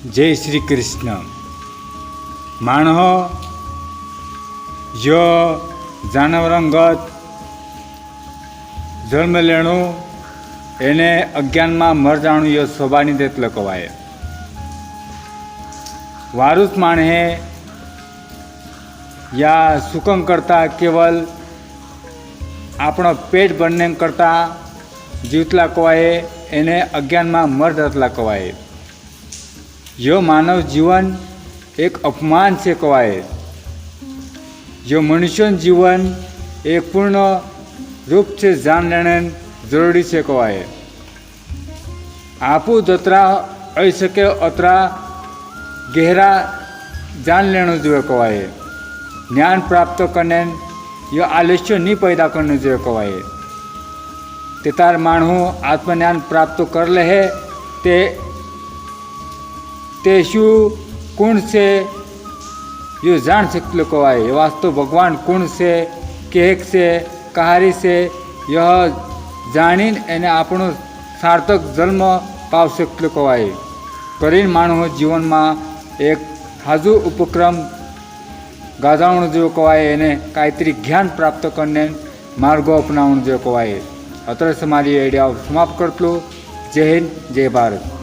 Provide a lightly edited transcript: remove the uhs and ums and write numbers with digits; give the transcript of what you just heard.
जय श्री कृष्ण। मानव यो जानवरंगत जन्म लेणु एने अज्ञान में मर जाणु यो स्वभावनी देतलं कवाय। वारुस माणे या सुखम करता केवल आपण पेट भरने करता जीवतला कवाय एने अज्ञान में मर जातला कवाय। यो मानव जीवन एक अपमान से कवाय। जो मनुष्य जीवन एक पूर्ण रूप से जान लेने जरूरी से कवाय। आपू जतरा आई सके अतरा गहरा जान लेना जो कवाय। ज्ञान प्राप्त करने यो आलस्य नहीं पैदा करने जो कवाय। ते तार मानव आत्मज्ञान प्राप्त कर ले है ते शु कुण से यो जान सकते कवाय। वास्तव भगवान कुण से केक से कहारी से यह जाणीन एने आपणो सार्थक जन्म पाव सकते कवाय। करीन मानव जीवन में एक हाजू उपक्रम गाजावण जो कवाय एने कायतरी ज्ञान प्राप्त करने मार्गो अपनावण जो कवाय। अत्र से मारी आइडिया समाप्त करतलो। जय हिंद, जय भारत।